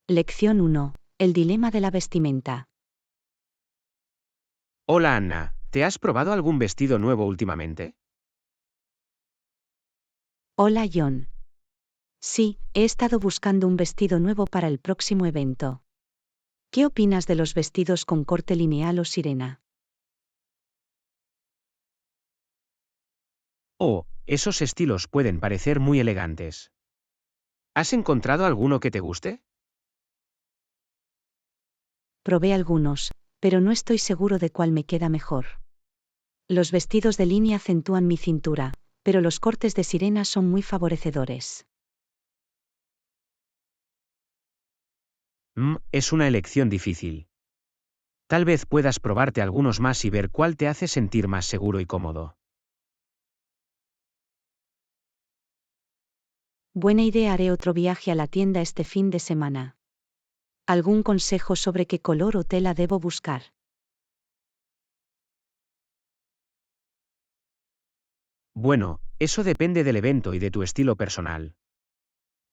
Lección 1. El dilema de la vestimenta. Hola Anna, ¿te has probado algún vestido nuevo últimamente? Hola John. Sí, he estado buscando un vestido nuevo para el próximo evento. ¿Qué opinas de los vestidos con corte lineal o sirena? Oh, esos estilos pueden parecer muy elegantes. ¿Has encontrado alguno que te guste? Probé algunos, pero no estoy seguro de cuál me queda mejor. Los vestidos de línea acentúan mi cintura, pero los cortes de sirena son muy favorecedores. Es una elección difícil. Tal vez puedas probarte algunos más y ver cuál te hace sentir más seguro y cómodo. Buena idea, haré otro viaje a la tienda este fin de semana. ¿Algún consejo sobre qué color o tela debo buscar? Bueno, eso depende del evento y de tu estilo personal.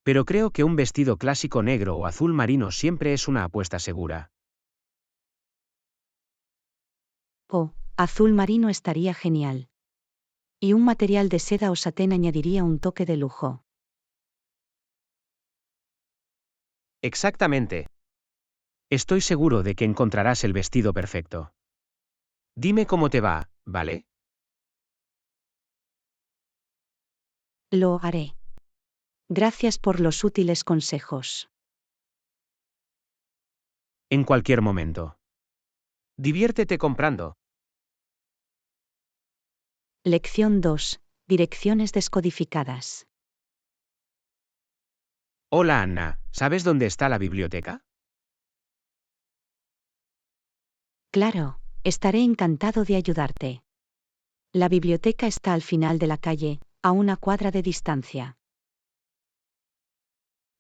Pero creo que un vestido clásico negro o azul marino siempre es una apuesta segura. Oh, azul marino estaría genial. Y un material de seda o satén añadiría un toque de lujo. Exactamente. Estoy seguro de que encontrarás el vestido perfecto. Dime cómo te va, ¿vale? Lo haré. Gracias por los útiles consejos. En cualquier momento. Diviértete comprando. Lección 2. Direcciones descodificadas. Hola Anna, ¿sabes dónde está la biblioteca? Claro, estaré encantado de ayudarte. La biblioteca está al final de la calle, a una cuadra de distancia.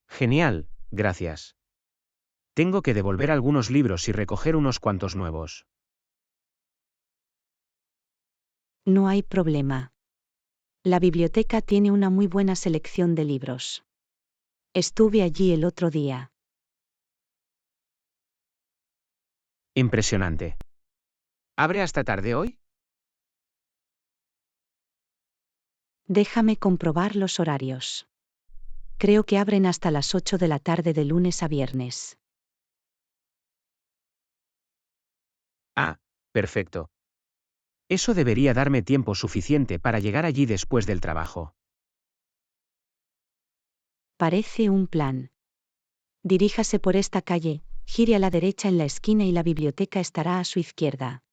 Genial, gracias. Tengo que devolver algunos libros y recoger unos cuantos nuevos. No hay problema. La biblioteca tiene una muy buena selección de libros. Estuve allí el otro día. Impresionante. ¿Abre hasta tarde hoy? Déjame comprobar los horarios. Creo que abren hasta las 8 de la tarde de lunes a viernes. Ah, perfecto. Eso debería darme tiempo suficiente para llegar allí después del trabajo. Parece un plan. Diríjase por esta calle, gire a la derecha en la esquina y la biblioteca estará a su izquierda.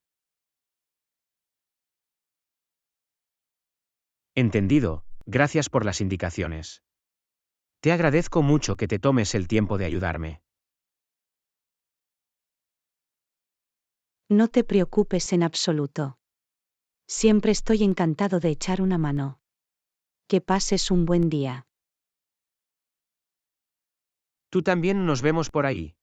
Entendido, gracias por las indicaciones. Te agradezco mucho que te tomes el tiempo de ayudarme. No te preocupes en absoluto. Siempre estoy encantado de echar una mano. Que pases un buen día. Tú también, nos vemos por ahí.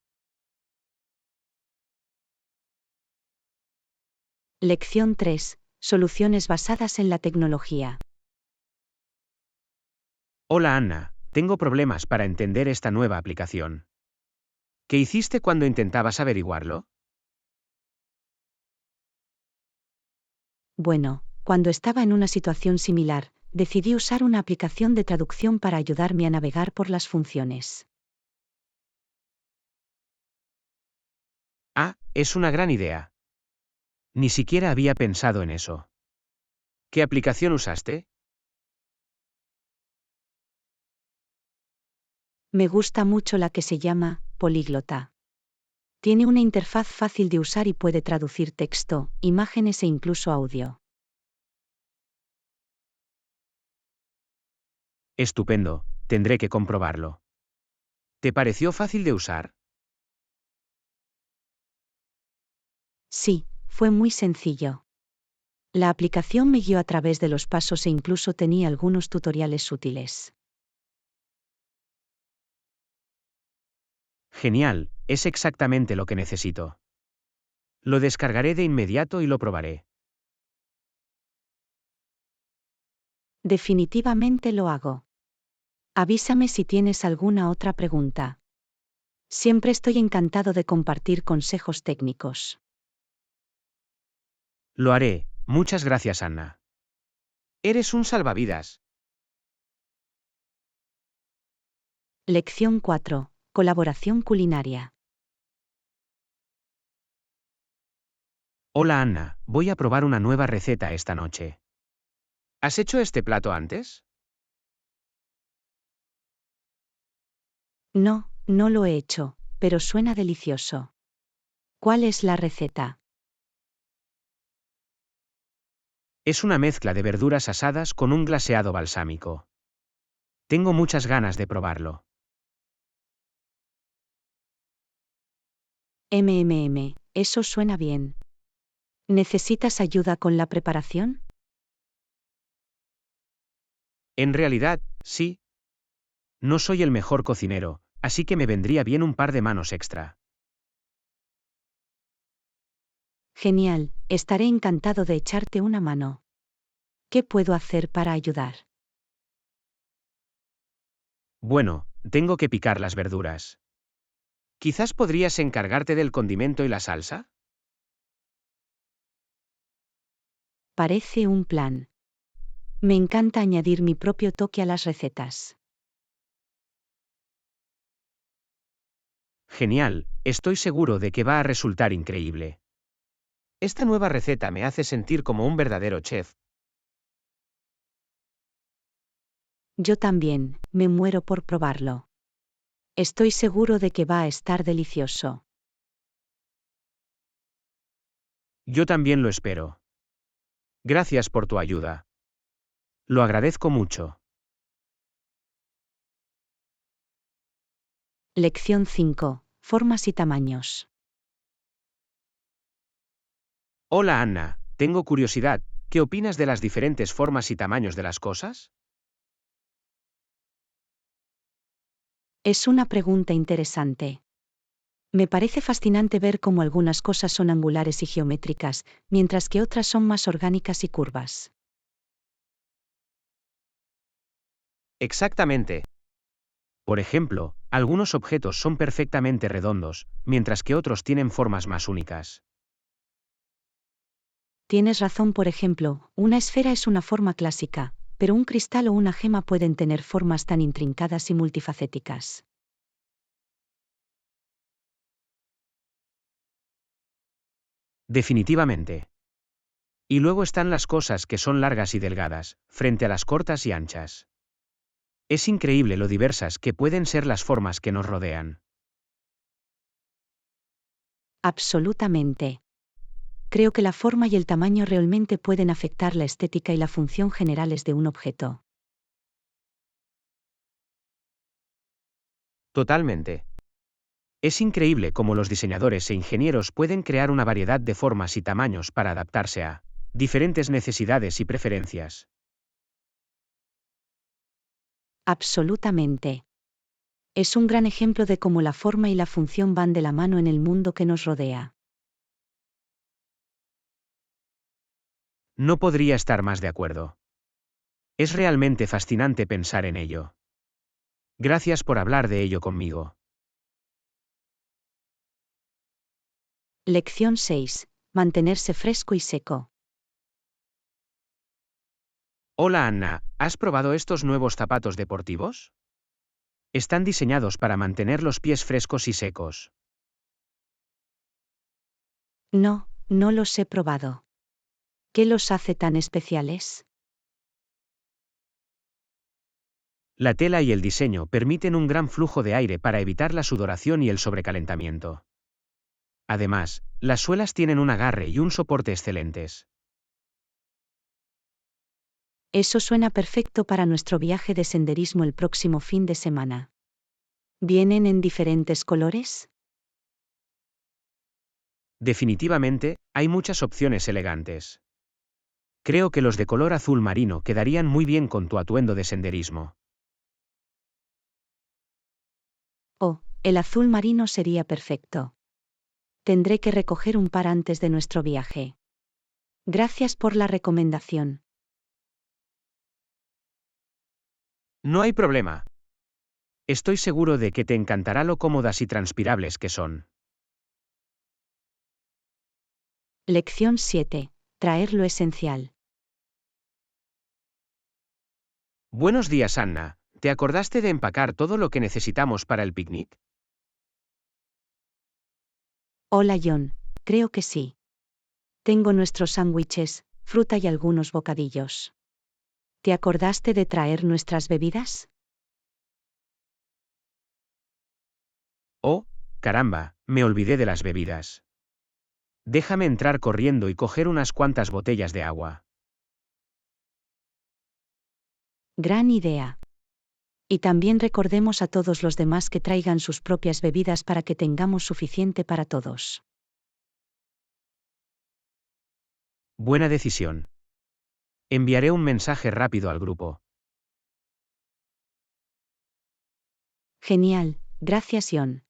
Lección 3. Soluciones basadas en la tecnología. Hola Anna, tengo problemas para entender esta nueva aplicación. ¿Qué hiciste cuando intentabas averiguarlo? Bueno, cuando estaba en una situación similar, decidí usar una aplicación de traducción para ayudarme a navegar por las funciones. Ah, es una gran idea. Ni siquiera había pensado en eso. ¿Qué aplicación usaste? Me gusta mucho la que se llama Políglota. Tiene una interfaz fácil de usar y puede traducir texto, imágenes e incluso audio. Estupendo, tendré que comprobarlo. ¿Te pareció fácil de usar? Sí, fue muy sencillo. La aplicación me guió a través de los pasos e incluso tenía algunos tutoriales útiles. Genial, es exactamente lo que necesito. Lo descargaré de inmediato y lo probaré. Definitivamente lo hago. Avísame si tienes alguna otra pregunta. Siempre estoy encantado de compartir consejos técnicos. Lo haré, muchas gracias, Anna. Eres un salvavidas. Lección 4. Colaboración culinaria. Hola, Anna, voy a probar una nueva receta esta noche. ¿Has hecho este plato antes? No, no lo he hecho, pero suena delicioso. ¿Cuál es la receta? Es una mezcla de verduras asadas con un glaseado balsámico. Tengo muchas ganas de probarlo. Eso suena bien. ¿Necesitas ayuda con la preparación? En realidad, sí. No soy el mejor cocinero, así que me vendría bien un par de manos extra. Genial, estaré encantado de echarte una mano. ¿Qué puedo hacer para ayudar? Bueno, tengo que picar las verduras. ¿Quizás podrías encargarte del condimento y la salsa? Parece un plan. Me encanta añadir mi propio toque a las recetas. Genial, estoy seguro de que va a resultar increíble. Esta nueva receta me hace sentir como un verdadero chef. Yo también, me muero por probarlo. Estoy seguro de que va a estar delicioso. Yo también lo espero. Gracias por tu ayuda. Lo agradezco mucho. Lección 5. Formas y tamaños. Hola, Anna, tengo curiosidad, ¿qué opinas de las diferentes formas y tamaños de las cosas? Es una pregunta interesante. Me parece fascinante ver cómo algunas cosas son angulares y geométricas, mientras que otras son más orgánicas y curvas. Exactamente. Por ejemplo, algunos objetos son perfectamente redondos, mientras que otros tienen formas más únicas. Tienes razón, por ejemplo, una esfera es una forma clásica, pero un cristal o una gema pueden tener formas tan intrincadas y multifacéticas. Definitivamente. Y luego están las cosas que son largas y delgadas, frente a las cortas y anchas. Es increíble lo diversas que pueden ser las formas que nos rodean. Absolutamente. Creo que la forma y el tamaño realmente pueden afectar la estética y la función generales de un objeto. Totalmente. Es increíble cómo los diseñadores e ingenieros pueden crear una variedad de formas y tamaños para adaptarse a diferentes necesidades y preferencias. Absolutamente. Es un gran ejemplo de cómo la forma y la función van de la mano en el mundo que nos rodea. No podría estar más de acuerdo. Es realmente fascinante pensar en ello. Gracias por hablar de ello conmigo. Lección 6. Mantenerse fresco y seco. Hola, Anna, ¿has probado estos nuevos zapatos deportivos? Están diseñados para mantener los pies frescos y secos. No, no los he probado. ¿Qué los hace tan especiales? La tela y el diseño permiten un gran flujo de aire para evitar la sudoración y el sobrecalentamiento. Además, las suelas tienen un agarre y un soporte excelentes. Eso suena perfecto para nuestro viaje de senderismo el próximo fin de semana. ¿Vienen en diferentes colores? Definitivamente, hay muchas opciones elegantes. Creo que los de color azul marino quedarían muy bien con tu atuendo de senderismo. Oh, el azul marino sería perfecto. Tendré que recoger un par antes de nuestro viaje. Gracias por la recomendación. No hay problema. Estoy seguro de que te encantará lo cómodas y transpirables que son. Lección 7. Traer lo esencial. Buenos días, Anna. ¿Te acordaste de empacar todo lo que necesitamos para el picnic? Hola John, creo que sí. Tengo nuestros sándwiches, fruta y algunos bocadillos. ¿Te acordaste de traer nuestras bebidas? Oh, caramba, me olvidé de las bebidas. Déjame entrar corriendo y coger unas cuantas botellas de agua. Gran idea. Y también recordemos a todos los demás que traigan sus propias bebidas para que tengamos suficiente para todos. Buena decisión. Enviaré un mensaje rápido al grupo. Genial, gracias John.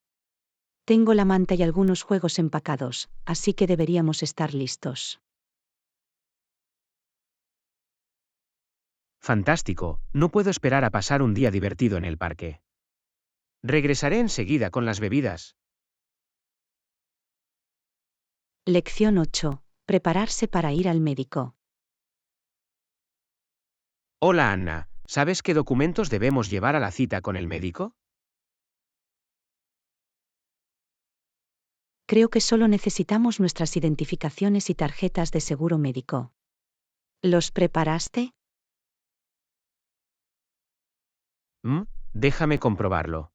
Tengo la manta y algunos juegos empacados, así que deberíamos estar listos. Fantástico, no puedo esperar a pasar un día divertido en el parque. Regresaré enseguida con las bebidas. Lección 8. Prepararse para ir al médico. Hola Anna, ¿sabes qué documentos debemos llevar a la cita con el médico? Creo que solo necesitamos nuestras identificaciones y tarjetas de seguro médico. ¿Los preparaste? Déjame comprobarlo.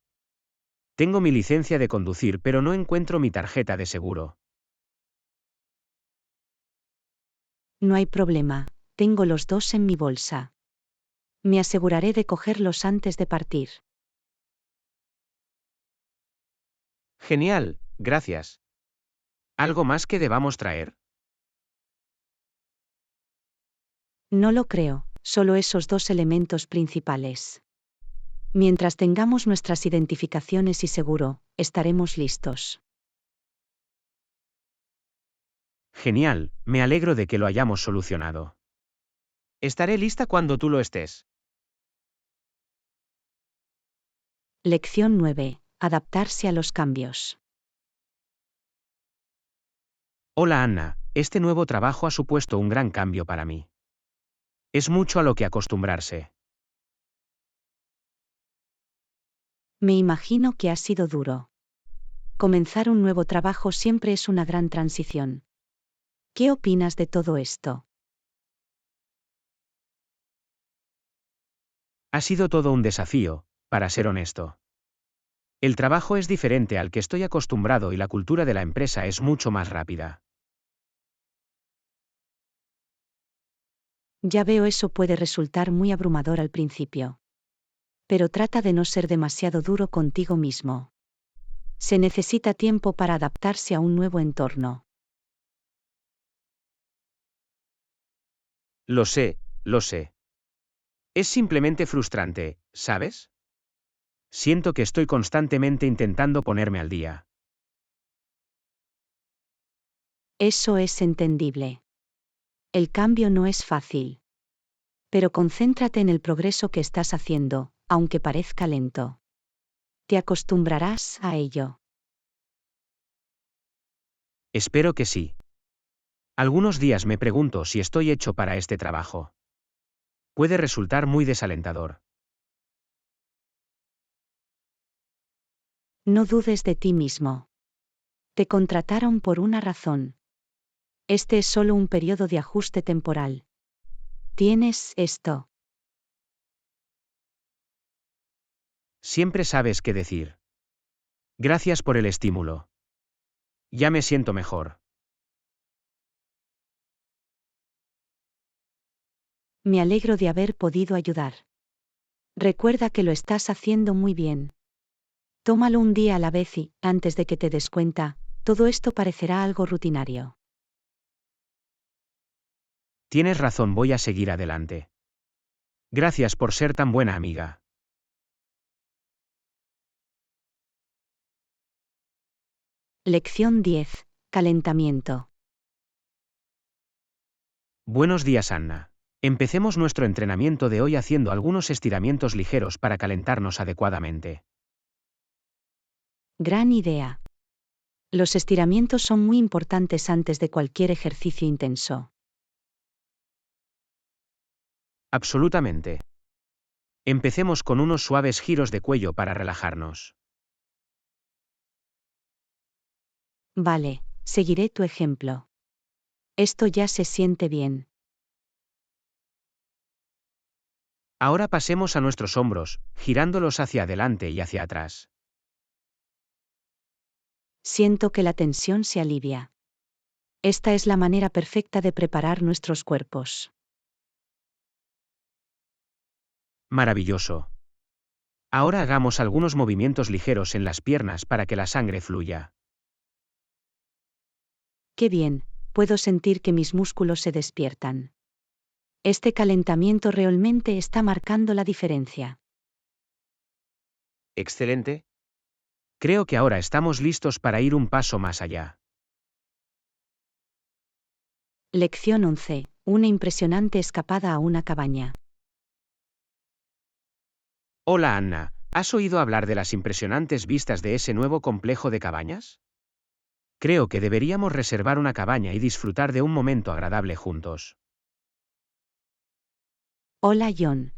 Tengo mi licencia de conducir, pero no encuentro mi tarjeta de seguro. No hay problema, tengo los dos en mi bolsa. Me aseguraré de cogerlos antes de partir. Genial, gracias. ¿Algo más que debamos traer? No lo creo, solo esos dos elementos principales. Mientras tengamos nuestras identificaciones y seguro, estaremos listos. Genial, me alegro de que lo hayamos solucionado. Estaré lista cuando tú lo estés. Lección 9. Adaptarse a los cambios. Hola Anna, este nuevo trabajo ha supuesto un gran cambio para mí. Es mucho a lo que acostumbrarse. Me imagino que ha sido duro. Comenzar un nuevo trabajo siempre es una gran transición. ¿Qué opinas de todo esto? Ha sido todo un desafío, para ser honesto. El trabajo es diferente al que estoy acostumbrado y la cultura de la empresa es mucho más rápida. Ya veo, eso puede resultar muy abrumador al principio. Pero trata de no ser demasiado duro contigo mismo. Se necesita tiempo para adaptarse a un nuevo entorno. Lo sé, lo sé. Es simplemente frustrante, ¿sabes? Siento que estoy constantemente intentando ponerme al día. Eso es entendible. El cambio no es fácil. Pero concéntrate en el progreso que estás haciendo, aunque parezca lento. Te acostumbrarás a ello. Espero que sí. Algunos días me pregunto si estoy hecho para este trabajo. Puede resultar muy desalentador. No dudes de ti mismo. Te contrataron por una razón. Este es solo un periodo de ajuste temporal. Tienes esto. Siempre sabes qué decir. Gracias por el estímulo. Ya me siento mejor. Me alegro de haber podido ayudar. Recuerda que lo estás haciendo muy bien. Tómalo un día a la vez y, antes de que te des cuenta, todo esto parecerá algo rutinario. Tienes razón, voy a seguir adelante. Gracias por ser tan buena amiga. Lección 10. Calentamiento. Buenos días, Anna. Empecemos nuestro entrenamiento de hoy haciendo algunos estiramientos ligeros para calentarnos adecuadamente. Gran idea. Los estiramientos son muy importantes antes de cualquier ejercicio intenso. Absolutamente. Empecemos con unos suaves giros de cuello para relajarnos. Vale, seguiré tu ejemplo. Esto ya se siente bien. Ahora pasemos a nuestros hombros, girándolos hacia adelante y hacia atrás. Siento que la tensión se alivia. Esta es la manera perfecta de preparar nuestros cuerpos. Maravilloso. Ahora hagamos algunos movimientos ligeros en las piernas para que la sangre fluya. Qué bien, puedo sentir que mis músculos se despiertan. Este calentamiento realmente está marcando la diferencia. Excelente. Creo que ahora estamos listos para ir un paso más allá. Lección 11. Una impresionante escapada a una cabaña. Hola Anna, ¿has oído hablar de las impresionantes vistas de ese nuevo complejo de cabañas? Creo que deberíamos reservar una cabaña y disfrutar de un momento agradable juntos. Hola John.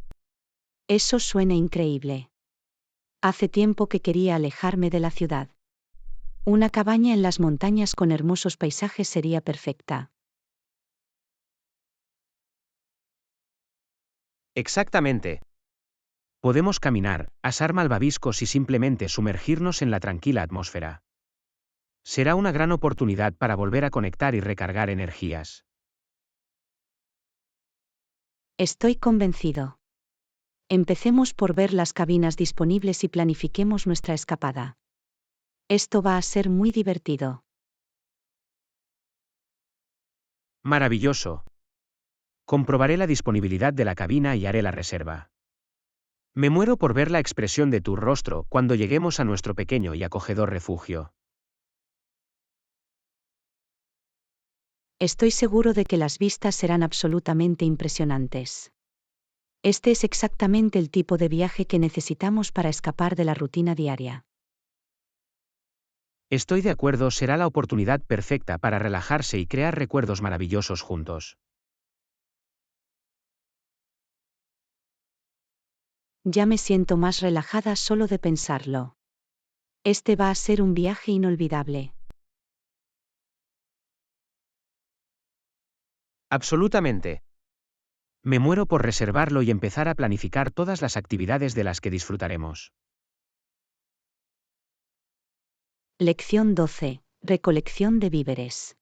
Eso suena increíble. Hace tiempo que quería alejarme de la ciudad. Una cabaña en las montañas con hermosos paisajes sería perfecta. Exactamente. Podemos caminar, asar malvaviscos y simplemente sumergirnos en la tranquila atmósfera. Será una gran oportunidad para volver a conectar y recargar energías. Estoy convencido. Empecemos por ver las cabinas disponibles y planifiquemos nuestra escapada. Esto va a ser muy divertido. Maravilloso. Comprobaré la disponibilidad de la cabina y haré la reserva. Me muero por ver la expresión de tu rostro cuando lleguemos a nuestro pequeño y acogedor refugio. Estoy seguro de que las vistas serán absolutamente impresionantes. Este es exactamente el tipo de viaje que necesitamos para escapar de la rutina diaria. Estoy de acuerdo, será la oportunidad perfecta para relajarse y crear recuerdos maravillosos juntos. Ya me siento más relajada solo de pensarlo. Este va a ser un viaje inolvidable. Absolutamente. Me muero por reservarlo y empezar a planificar todas las actividades de las que disfrutaremos. Lección 12. Recolección de víveres.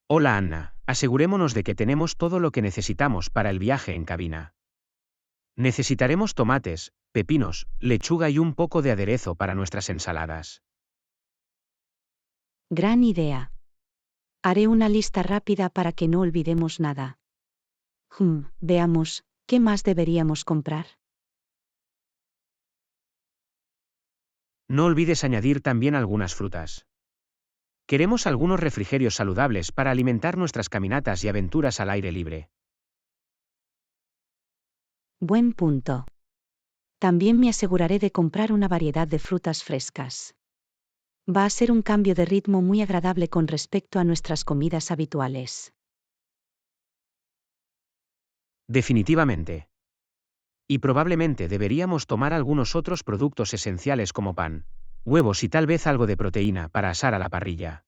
Hola Anna, asegurémonos de que tenemos todo lo que necesitamos para el viaje en cabina. Necesitaremos tomates, pepinos, lechuga y un poco de aderezo para nuestras ensaladas. Gran idea. Haré una lista rápida para que no olvidemos nada. Veamos, ¿qué más deberíamos comprar? No olvides añadir también algunas frutas. Queremos algunos refrigerios saludables para alimentar nuestras caminatas y aventuras al aire libre. Buen punto. También me aseguraré de comprar una variedad de frutas frescas. Va a ser un cambio de ritmo muy agradable con respecto a nuestras comidas habituales. Definitivamente. Y probablemente deberíamos tomar algunos otros productos esenciales como pan, huevos y tal vez algo de proteína para asar a la parrilla.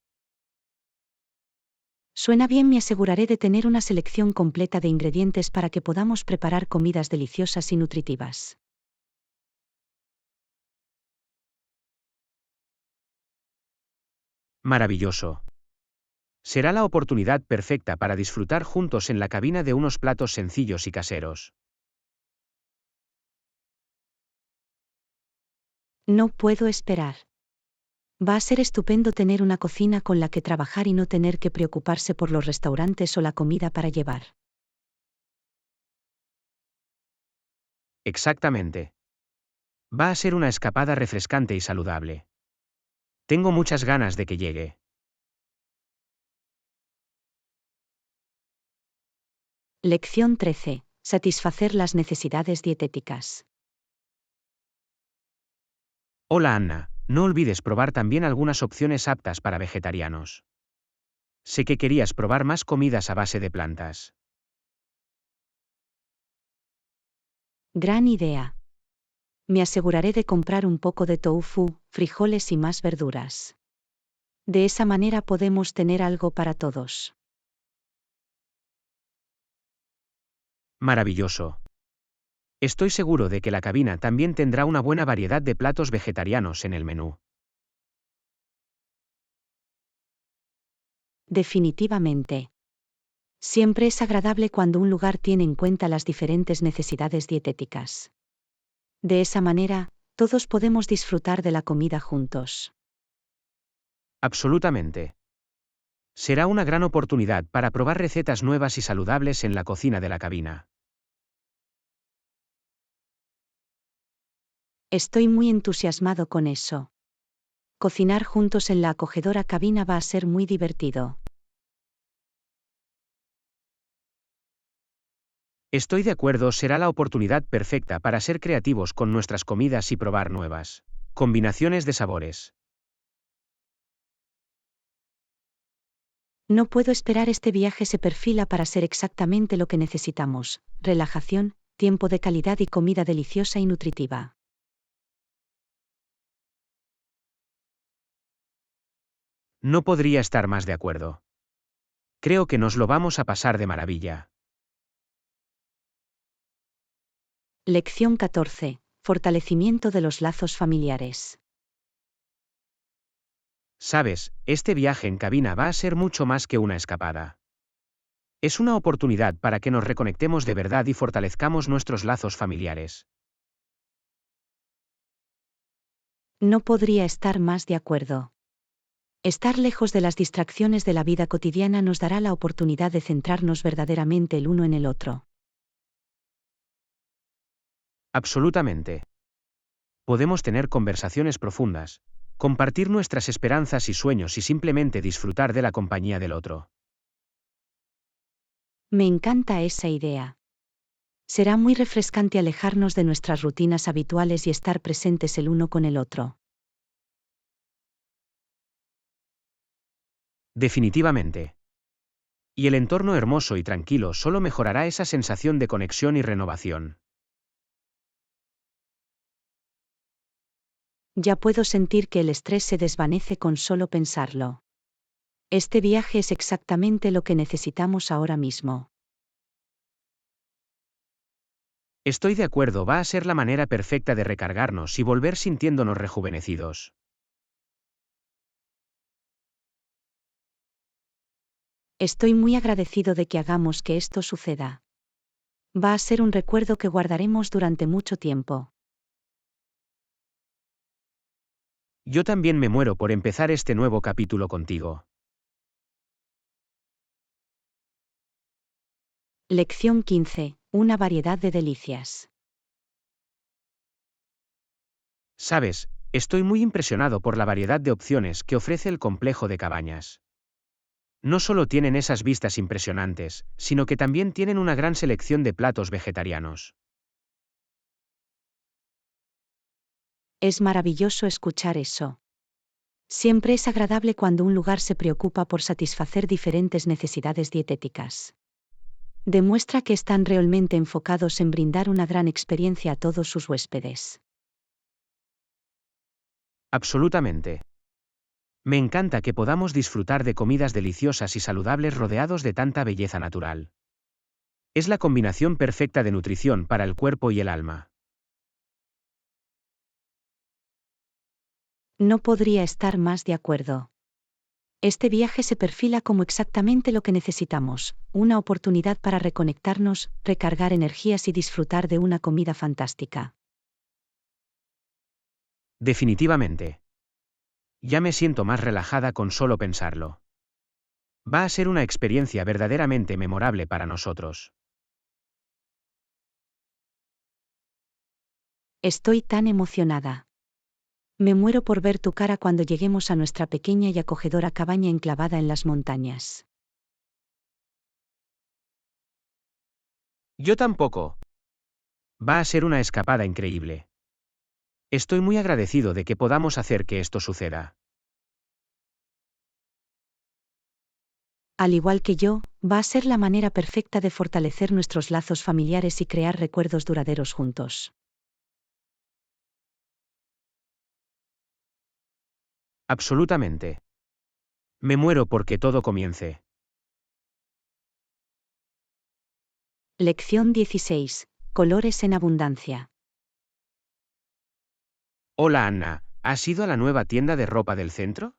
Suena bien, me aseguraré de tener una selección completa de ingredientes para que podamos preparar comidas deliciosas y nutritivas. Maravilloso. Será la oportunidad perfecta para disfrutar juntos en la cabina de unos platos sencillos y caseros. No puedo esperar. Va a ser estupendo tener una cocina con la que trabajar y no tener que preocuparse por los restaurantes o la comida para llevar. Exactamente. Va a ser una escapada refrescante y saludable. Tengo muchas ganas de que llegue. Lección 13. Satisfacer las necesidades dietéticas. Hola Anna, no olvides probar también algunas opciones aptas para vegetarianos. Sé que querías probar más comidas a base de plantas. Gran idea. Me aseguraré de comprar un poco de tofu, frijoles y más verduras. De esa manera podemos tener algo para todos. Maravilloso. Estoy seguro de que la cabina también tendrá una buena variedad de platos vegetarianos en el menú. Definitivamente. Siempre es agradable cuando un lugar tiene en cuenta las diferentes necesidades dietéticas. De esa manera, todos podemos disfrutar de la comida juntos. Absolutamente. Será una gran oportunidad para probar recetas nuevas y saludables en la cocina de la cabina. Estoy muy entusiasmado con eso. Cocinar juntos en la acogedora cabina va a ser muy divertido. Estoy de acuerdo, será la oportunidad perfecta para ser creativos con nuestras comidas y probar nuevas combinaciones de sabores. No puedo esperar, este viaje se perfila para ser exactamente lo que necesitamos: relajación, tiempo de calidad y comida deliciosa y nutritiva. No podría estar más de acuerdo. Creo que nos lo vamos a pasar de maravilla. Lección 14. Fortalecimiento de los lazos familiares. Sabes, este viaje en cabina va a ser mucho más que una escapada. Es una oportunidad para que nos reconectemos de verdad y fortalezcamos nuestros lazos familiares. No podría estar más de acuerdo. Estar lejos de las distracciones de la vida cotidiana nos dará la oportunidad de centrarnos verdaderamente el uno en el otro. Absolutamente. Podemos tener conversaciones profundas, compartir nuestras esperanzas y sueños y simplemente disfrutar de la compañía del otro. Me encanta esa idea. Será muy refrescante alejarnos de nuestras rutinas habituales y estar presentes el uno con el otro. Definitivamente. Y el entorno hermoso y tranquilo solo mejorará esa sensación de conexión y renovación. Ya puedo sentir que el estrés se desvanece con solo pensarlo. Este viaje es exactamente lo que necesitamos ahora mismo. Estoy de acuerdo, va a ser la manera perfecta de recargarnos y volver sintiéndonos rejuvenecidos. Estoy muy agradecido de que hagamos que esto suceda. Va a ser un recuerdo que guardaremos durante mucho tiempo. Yo también me muero por empezar este nuevo capítulo contigo. Lección 15. Una variedad de delicias. Sabes, estoy muy impresionado por la variedad de opciones que ofrece el complejo de cabañas. No solo tienen esas vistas impresionantes, sino que también tienen una gran selección de platos vegetarianos. Es maravilloso escuchar eso. Siempre es agradable cuando un lugar se preocupa por satisfacer diferentes necesidades dietéticas. Demuestra que están realmente enfocados en brindar una gran experiencia a todos sus huéspedes. Absolutamente. Me encanta que podamos disfrutar de comidas deliciosas y saludables rodeados de tanta belleza natural. Es la combinación perfecta de nutrición para el cuerpo y el alma. No podría estar más de acuerdo. Este viaje se perfila como exactamente lo que necesitamos: una oportunidad para reconectarnos, recargar energías y disfrutar de una comida fantástica. Definitivamente. Ya me siento más relajada con solo pensarlo. Va a ser una experiencia verdaderamente memorable para nosotros. Estoy tan emocionada. Me muero por ver tu cara cuando lleguemos a nuestra pequeña y acogedora cabaña enclavada en las montañas. Yo tampoco. Va a ser una escapada increíble. Estoy muy agradecido de que podamos hacer que esto suceda. Al igual que yo, va a ser la manera perfecta de fortalecer nuestros lazos familiares y crear recuerdos duraderos juntos. Absolutamente. Me muero porque todo comience. Lección 16. Colores en abundancia. Hola Anna, ¿has ido a la nueva tienda de ropa del centro?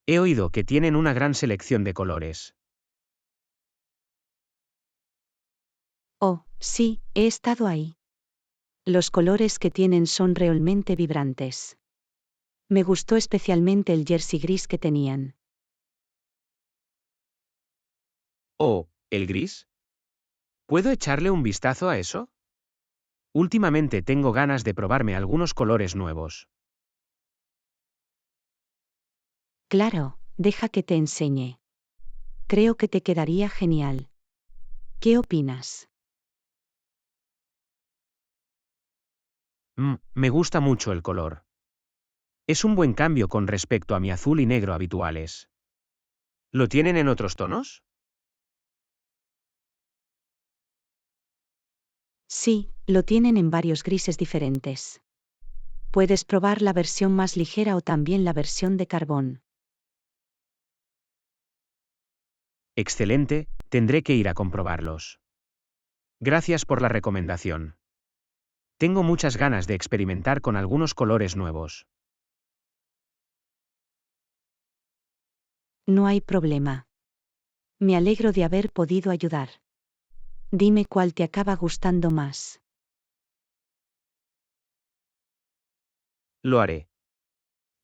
He oído que tienen una gran selección de colores. Oh, sí, he estado ahí. Los colores que tienen son realmente vibrantes. Me gustó especialmente el jersey gris que tenían. Oh, ¿el gris? ¿Puedo echarle un vistazo a eso? Últimamente tengo ganas de probarme algunos colores nuevos. Claro, deja que te enseñe. Creo que te quedaría genial. ¿Qué opinas? Me gusta mucho el color. Es un buen cambio con respecto a mi azul y negro habituales. ¿Lo tienen en otros tonos? Sí, lo tienen en varios grises diferentes. Puedes probar la versión más ligera o también la versión de carbón. Excelente, tendré que ir a comprobarlos. Gracias por la recomendación. Tengo muchas ganas de experimentar con algunos colores nuevos. No hay problema. Me alegro de haber podido ayudar. Dime cuál te acaba gustando más. Lo haré.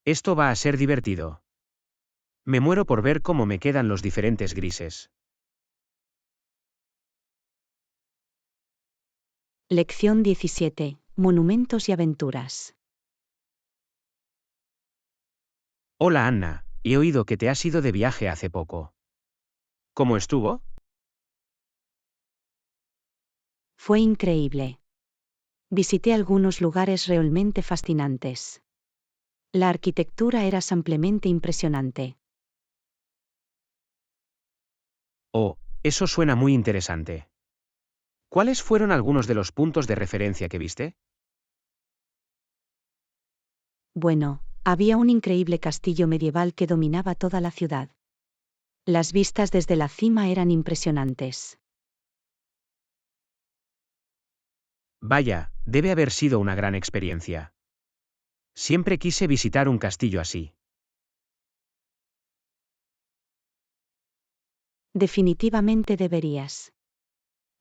Esto va a ser divertido. Me muero por ver cómo me quedan los diferentes grises. Lección 17. Monumentos y aventuras. Hola Anna, he oído que te has ido de viaje hace poco. ¿Cómo estuvo? Fue increíble. Visité algunos lugares realmente fascinantes. La arquitectura era simplemente impresionante. Oh, eso suena muy interesante. ¿Cuáles fueron algunos de los puntos de referencia que viste? Bueno, había un increíble castillo medieval que dominaba toda la ciudad. Las vistas desde la cima eran impresionantes. Vaya, debe haber sido una gran experiencia. Siempre quise visitar un castillo así. Definitivamente deberías.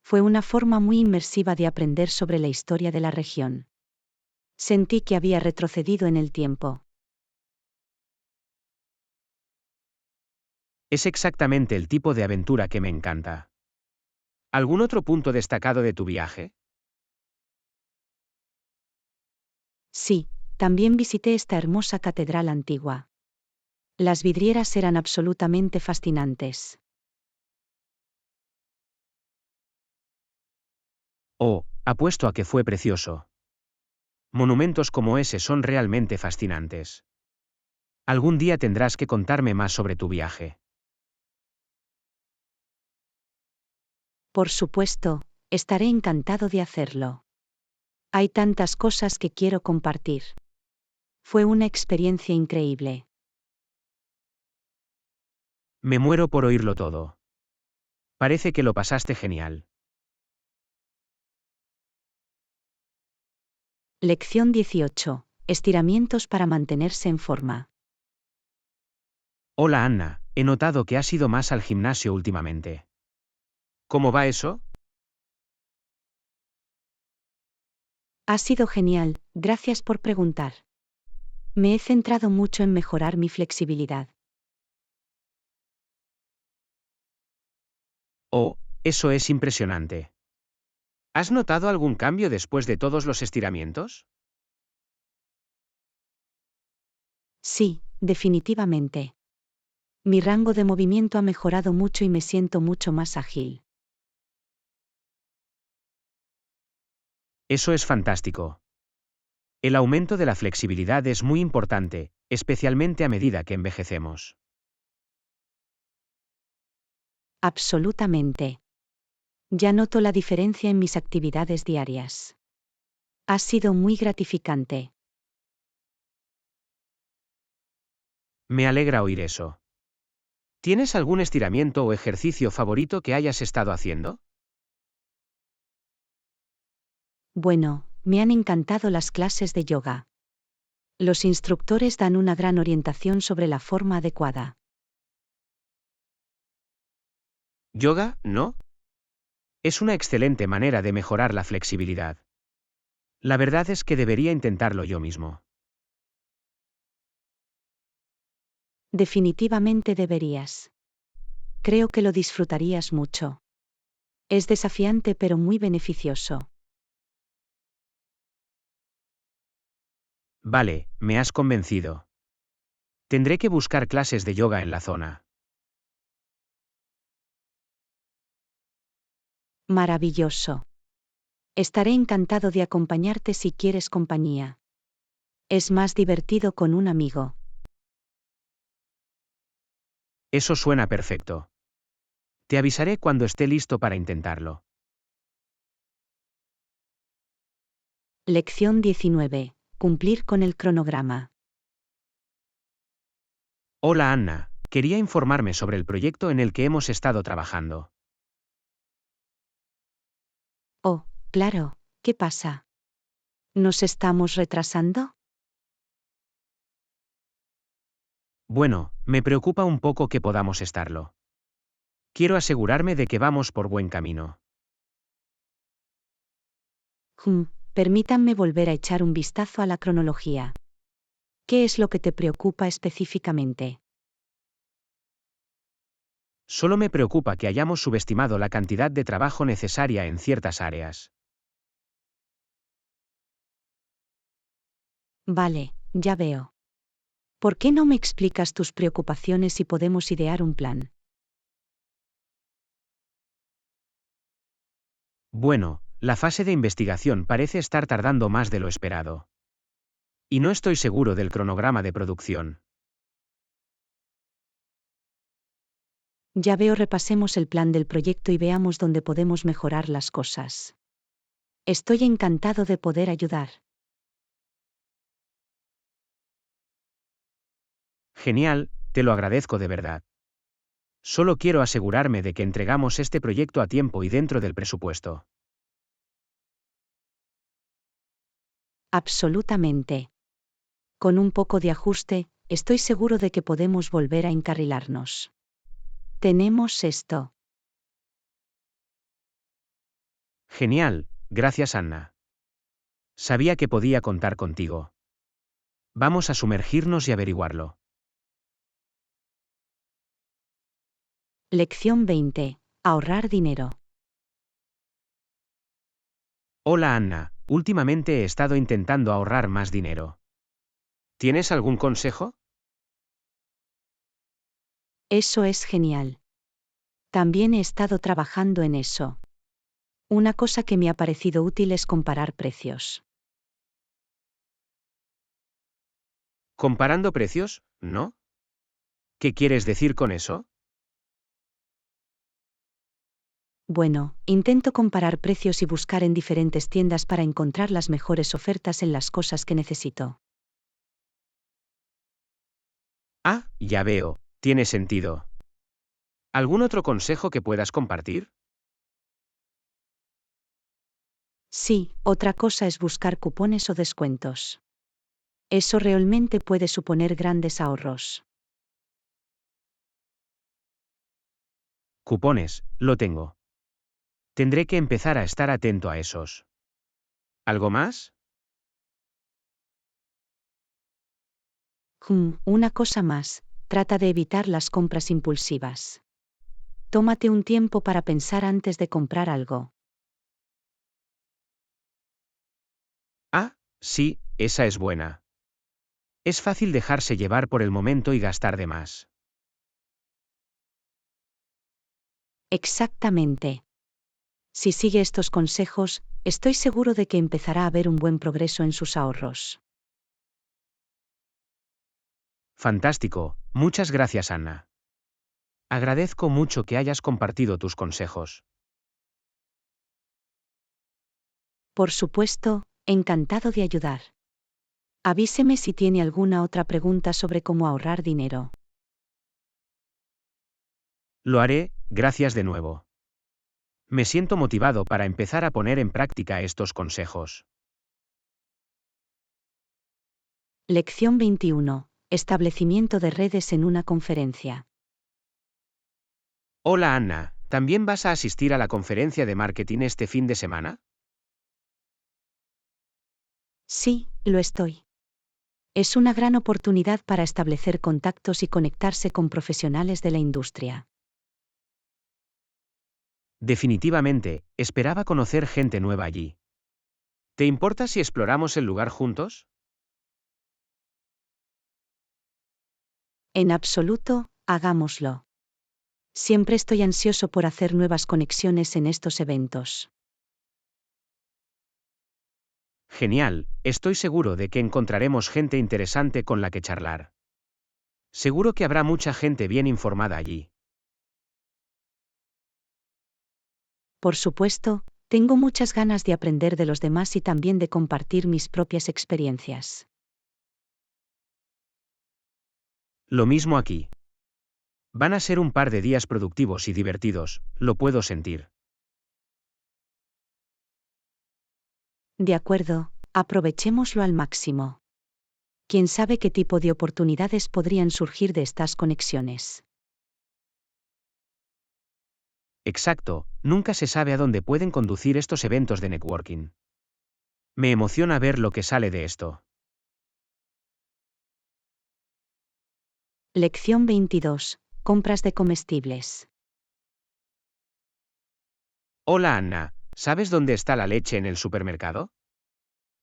Fue una forma muy inmersiva de aprender sobre la historia de la región. Sentí que había retrocedido en el tiempo. Es exactamente el tipo de aventura que me encanta. ¿Algún otro punto destacado de tu viaje? Sí, también visité esta hermosa catedral antigua. Las vidrieras eran absolutamente fascinantes. Oh, apuesto a que fue precioso. Monumentos como ese son realmente fascinantes. Algún día tendrás que contarme más sobre tu viaje. Por supuesto, estaré encantado de hacerlo. Hay tantas cosas que quiero compartir. Fue una experiencia increíble. Me muero por oírlo todo. Parece que lo pasaste genial. Lección 18. Estiramientos para mantenerse en forma. Hola Anna, he notado que has ido más al gimnasio últimamente. ¿Cómo va eso? Ha sido genial, gracias por preguntar. Me he centrado mucho en mejorar mi flexibilidad. Oh, eso es impresionante. ¿Has notado algún cambio después de todos los estiramientos? Sí, definitivamente. Mi rango de movimiento ha mejorado mucho y me siento mucho más ágil. Eso es fantástico. El aumento de la flexibilidad es muy importante, especialmente a medida que envejecemos. Absolutamente. Ya noto la diferencia en mis actividades diarias. Ha sido muy gratificante. Me alegra oír eso. ¿Tienes algún estiramiento o ejercicio favorito que hayas estado haciendo? Bueno, me han encantado las clases de yoga. Los instructores dan una gran orientación sobre la forma adecuada. ¿Yoga, no? Es una excelente manera de mejorar la flexibilidad. La verdad es que debería intentarlo yo mismo. Definitivamente deberías. Creo que lo disfrutarías mucho. Es desafiante pero muy beneficioso. Vale, me has convencido. Tendré que buscar clases de yoga en la zona. Maravilloso. Estaré encantado de acompañarte si quieres compañía. Es más divertido con un amigo. Eso suena perfecto. Te avisaré cuando esté listo para intentarlo. Lección 19. Cumplir con el cronograma. Hola Anna, quería informarme sobre el proyecto en el que hemos estado trabajando. Oh, claro, ¿qué pasa? ¿Nos estamos retrasando? Bueno, me preocupa un poco que podamos estarlo. Quiero asegurarme de que vamos por buen camino. Permítanme volver a echar un vistazo a la cronología. ¿Qué es lo que te preocupa específicamente? Solo me preocupa que hayamos subestimado la cantidad de trabajo necesaria en ciertas áreas. Vale, ya veo. ¿Por qué no me explicas tus preocupaciones y podemos idear un plan? Bueno, la fase de investigación parece estar tardando más de lo esperado. Y no estoy seguro del cronograma de producción. Ya veo, repasemos el plan del proyecto y veamos dónde podemos mejorar las cosas. Estoy encantado de poder ayudar. Genial, te lo agradezco de verdad. Solo quiero asegurarme de que entregamos este proyecto a tiempo y dentro del presupuesto. Absolutamente. Con un poco de ajuste, estoy seguro de que podemos volver a encarrilarnos. Tenemos esto. Genial, gracias Anna. Sabía que podía contar contigo. Vamos a sumergirnos y averiguarlo. Lección 20. Ahorrar dinero. Hola Anna, últimamente he estado intentando ahorrar más dinero. ¿Tienes algún consejo? Eso es genial. También he estado trabajando en eso. Una cosa que me ha parecido útil es comparar precios. ¿Comparando precios? ¿No? ¿Qué quieres decir con eso? Bueno, intento comparar precios y buscar en diferentes tiendas para encontrar las mejores ofertas en las cosas que necesito. Ah, ya veo, tiene sentido. ¿Algún otro consejo que puedas compartir? Sí, otra cosa es buscar cupones o descuentos. Eso realmente puede suponer grandes ahorros. Cupones, lo tengo. Tendré que empezar a estar atento a esos. ¿Algo más? Una cosa más, trata de evitar las compras impulsivas. Tómate un tiempo para pensar antes de comprar algo. Ah, sí, esa es buena. Es fácil dejarse llevar por el momento y gastar de más. Exactamente. Si sigue estos consejos, estoy seguro de que empezará a ver un buen progreso en sus ahorros. Fantástico, muchas gracias, Anna. Agradezco mucho que hayas compartido tus consejos. Por supuesto, encantado de ayudar. Avíseme si tiene alguna otra pregunta sobre cómo ahorrar dinero. Lo haré, gracias de nuevo. Me siento motivado para empezar a poner en práctica estos consejos. Lección 21. Establecimiento de redes en una conferencia. Hola, Anna, ¿también vas a asistir a la conferencia de marketing este fin de semana? Sí, lo estoy. Es una gran oportunidad para establecer contactos y conectarse con profesionales de la industria. Definitivamente, esperaba conocer gente nueva allí. ¿Te importa si exploramos el lugar juntos? En absoluto, hagámoslo. Siempre estoy ansioso por hacer nuevas conexiones en estos eventos. Genial, estoy seguro de que encontraremos gente interesante con la que charlar. Seguro que habrá mucha gente bien informada allí. Por supuesto, tengo muchas ganas de aprender de los demás y también de compartir mis propias experiencias. Lo mismo aquí. Van a ser un par de días productivos y divertidos, lo puedo sentir. De acuerdo, aprovechémoslo al máximo. ¿Quién sabe qué tipo de oportunidades podrían surgir de estas conexiones? Exacto, nunca se sabe a dónde pueden conducir estos eventos de networking. Me emociona ver lo que sale de esto. Lección 22. Compras de comestibles. Hola, Anna, ¿sabes dónde está la leche en el supermercado?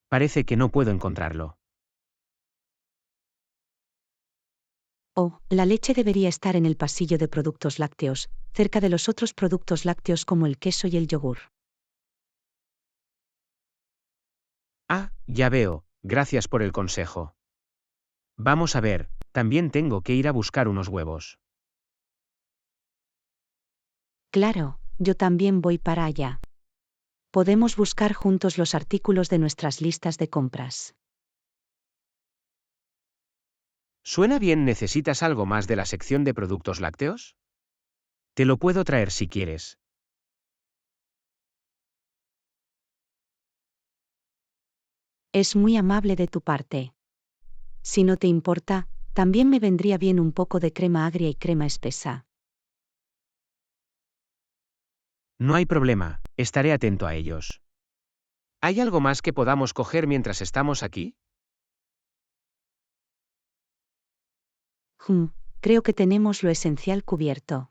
Parece que no puedo encontrarlo. Oh, la leche debería estar en el pasillo de productos lácteos, cerca de los otros productos lácteos como el queso y el yogur. Ah, ya veo, gracias por el consejo. Vamos a ver, también tengo que ir a buscar unos huevos. Claro, yo también voy para allá. Podemos buscar juntos los artículos de nuestras listas de compras. ¿Suena bien? ¿Necesitas algo más de la sección de productos lácteos? Te lo puedo traer si quieres. Es muy amable de tu parte. Si no te importa, también me vendría bien un poco de crema agria y crema espesa. No hay problema, estaré atento a ellos. ¿Hay algo más que podamos coger mientras estamos aquí? Hmm, creo que tenemos lo esencial cubierto.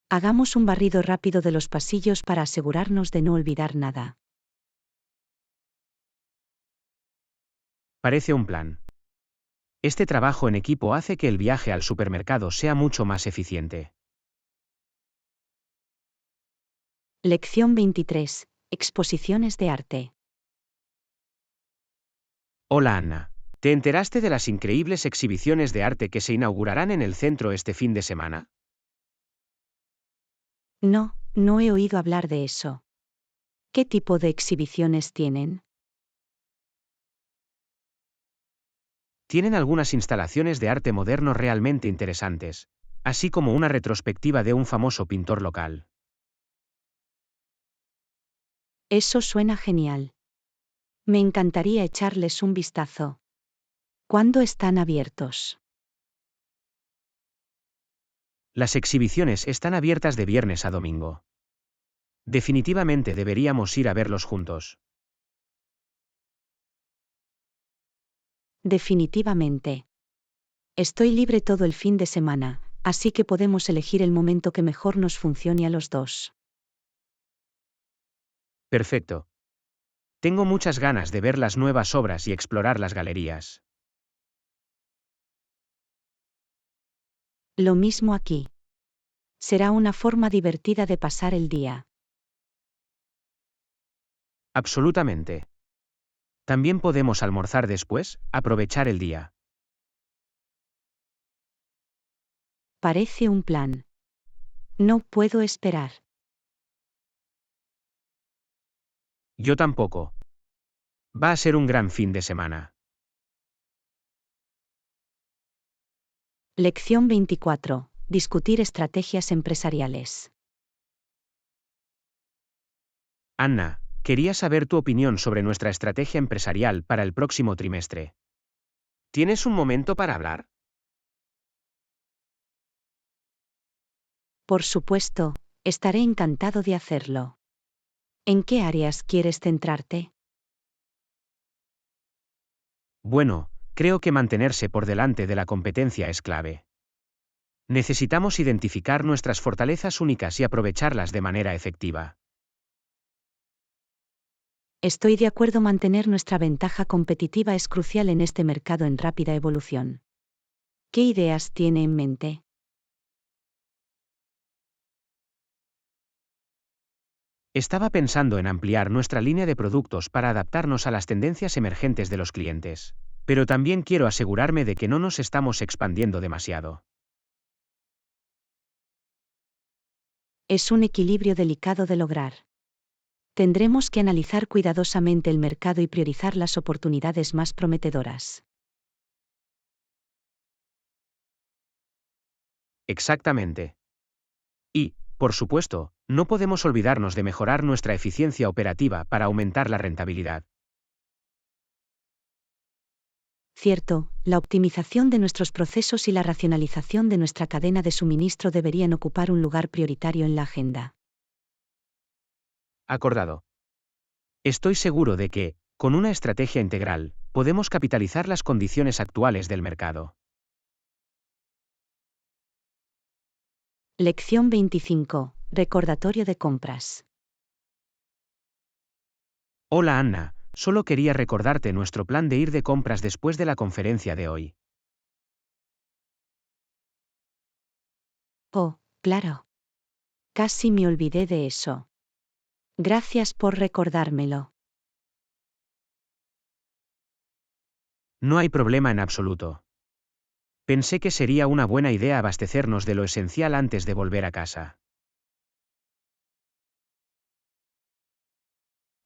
Hagamos un barrido rápido de los pasillos para asegurarnos de no olvidar nada. Parece un plan. Este trabajo en equipo hace que el viaje al supermercado sea mucho más eficiente. Lección 23. Exposiciones de arte. Hola, Anna. ¿Te enteraste de las increíbles exhibiciones de arte que se inaugurarán en el centro este fin de semana? No, no he oído hablar de eso. ¿Qué tipo de exhibiciones tienen? Tienen algunas instalaciones de arte moderno realmente interesantes, así como una retrospectiva de un famoso pintor local. Eso suena genial. Me encantaría echarles un vistazo. ¿Cuándo están abiertos? Las exhibiciones están abiertas de viernes a domingo. Definitivamente deberíamos ir a verlos juntos. Definitivamente. Estoy libre todo el fin de semana, así que podemos elegir el momento que mejor nos funcione a los dos. Perfecto. Tengo muchas ganas de ver las nuevas obras y explorar las galerías. Lo mismo aquí. Será una forma divertida de pasar el día. Absolutamente. También podemos almorzar después, aprovechar el día. Parece un plan. No puedo esperar. Yo tampoco. Va a ser un gran fin de semana. Lección 24. Discutir estrategias empresariales. Anna, quería saber tu opinión sobre nuestra estrategia empresarial para el próximo trimestre. ¿Tienes un momento para hablar? Por supuesto, estaré encantado de hacerlo. ¿En qué áreas quieres centrarte? Bueno, creo que mantenerse por delante de la competencia es clave. Necesitamos identificar nuestras fortalezas únicas y aprovecharlas de manera efectiva. Estoy de acuerdo, mantener nuestra ventaja competitiva es crucial en este mercado en rápida evolución. ¿Qué ideas tiene en mente? Estaba pensando en ampliar nuestra línea de productos para adaptarnos a las tendencias emergentes de los clientes, pero también quiero asegurarme de que no nos estamos expandiendo demasiado. Es un equilibrio delicado de lograr. Tendremos que analizar cuidadosamente el mercado y priorizar las oportunidades más prometedoras. Exactamente. Y, por supuesto, no podemos olvidarnos de mejorar nuestra eficiencia operativa para aumentar la rentabilidad. Cierto, la optimización de nuestros procesos y la racionalización de nuestra cadena de suministro deberían ocupar un lugar prioritario en la agenda. Acordado. Estoy seguro de que, con una estrategia integral, podemos capitalizar las condiciones actuales del mercado. Lección 25. Recordatorio de compras. Hola Anna, solo quería recordarte nuestro plan de ir de compras después de la conferencia de hoy. Oh, claro. Casi me olvidé de eso. Gracias por recordármelo. No hay problema en absoluto. Pensé que sería una buena idea abastecernos de lo esencial antes de volver a casa.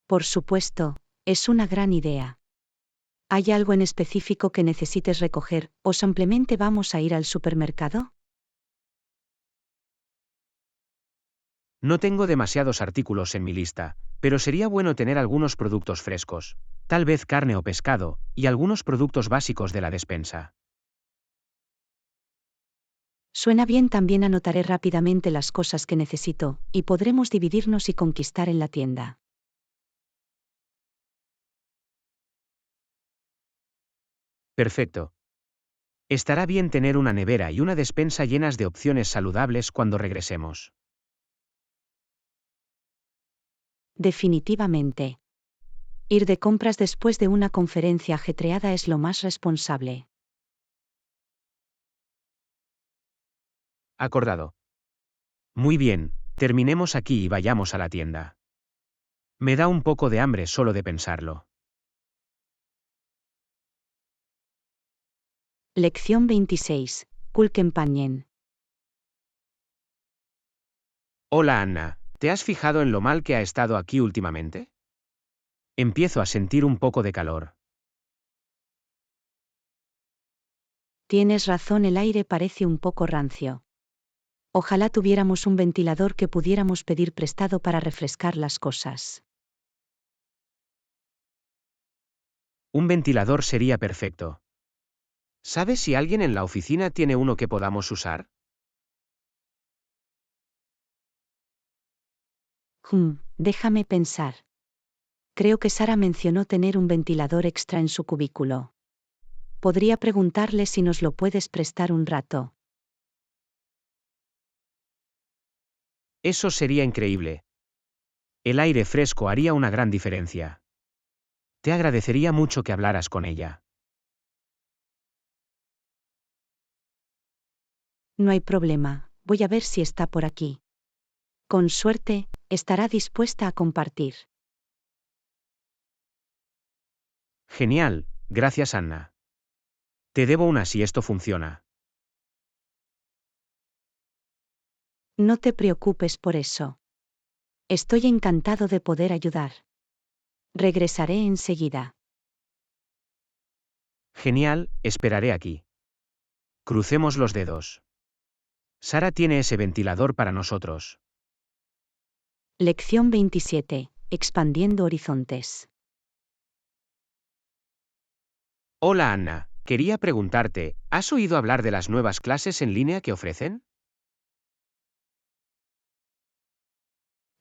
Por supuesto, es una gran idea. ¿Hay algo en específico que necesites recoger, o simplemente vamos a ir al supermercado? No tengo demasiados artículos en mi lista, pero sería bueno tener algunos productos frescos, tal vez carne o pescado, y algunos productos básicos de la despensa. Suena bien, también anotaré rápidamente las cosas que necesito, y podremos dividirnos y conquistar en la tienda. Perfecto. Estará bien tener una nevera y una despensa llenas de opciones saludables cuando regresemos. Definitivamente. Ir de compras después de una conferencia ajetreada es lo más responsable. Acordado. Muy bien, terminemos aquí y vayamos a la tienda. Me da un poco de hambre solo de pensarlo. Lección 26. Kulkenpanien. Hola Anna, ¿te has fijado en lo mal que ha estado aquí últimamente? Empiezo a sentir un poco de calor. Tienes razón, el aire parece un poco rancio. Ojalá tuviéramos un ventilador que pudiéramos pedir prestado para refrescar las cosas. Un ventilador sería perfecto. ¿Sabes si alguien en la oficina tiene uno que podamos usar? Déjame pensar. Creo que Sara mencionó tener un ventilador extra en su cubículo. Podría preguntarle si nos lo puedes prestar un rato. Eso sería increíble. El aire fresco haría una gran diferencia. Te agradecería mucho que hablaras con ella. No hay problema, voy a ver si está por aquí. Con suerte, estará dispuesta a compartir. Genial, gracias Anna. Te debo una si esto funciona. No te preocupes por eso. Estoy encantado de poder ayudar. Regresaré enseguida. Genial, esperaré aquí. Crucemos los dedos. Sara tiene ese ventilador para nosotros. Lección 27. Expandiendo horizontes. Hola Anna, quería preguntarte, ¿has oído hablar de las nuevas clases en línea que ofrecen?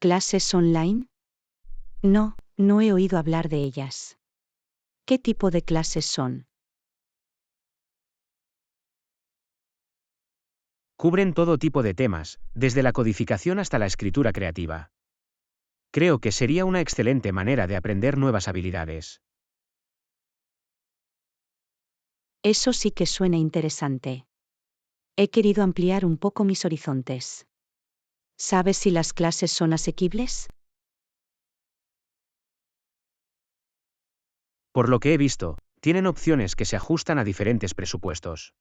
¿Clases online? No, no he oído hablar de ellas. ¿Qué tipo de clases son? Cubren todo tipo de temas, desde la codificación hasta la escritura creativa. Creo que sería una excelente manera de aprender nuevas habilidades. Eso sí que suena interesante. He querido ampliar un poco mis horizontes. ¿Sabes si las clases son asequibles? Por lo que he visto, tienen opciones que se ajustan a diferentes presupuestos.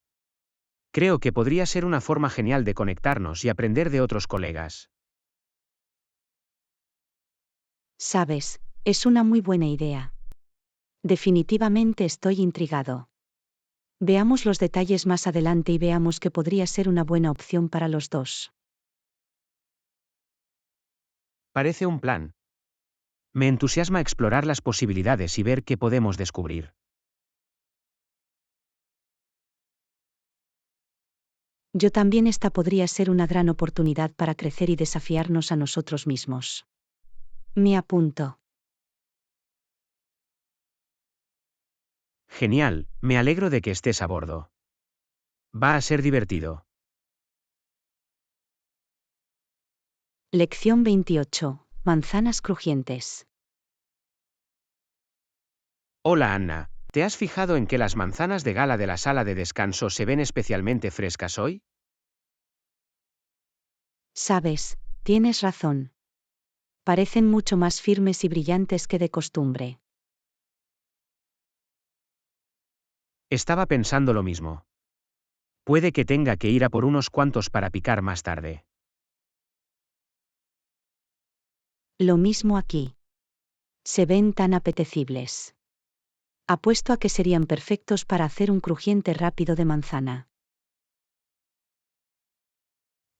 Creo que podría ser una forma genial de conectarnos y aprender de otros colegas. Sabes, es una muy buena idea. Definitivamente estoy intrigado. Veamos los detalles más adelante y veamos que podría ser una buena opción para los dos. Parece un plan. Me entusiasma explorar las posibilidades y ver qué podemos descubrir. Yo también esta podría ser una gran oportunidad para crecer y desafiarnos a nosotros mismos. Me apunto. Genial, me alegro de que estés a bordo. Va a ser divertido. Lección 28. Manzanas crujientes. Hola Anna, ¿te has fijado en que las manzanas de gala de la sala de descanso se ven especialmente frescas hoy? Sabes, tienes razón. Parecen mucho más firmes y brillantes que de costumbre. Estaba pensando lo mismo. Puede que tenga que ir a por unos cuantos para picar más tarde. Lo mismo aquí. Se ven tan apetecibles. Apuesto a que serían perfectos para hacer un crujiente rápido de manzana.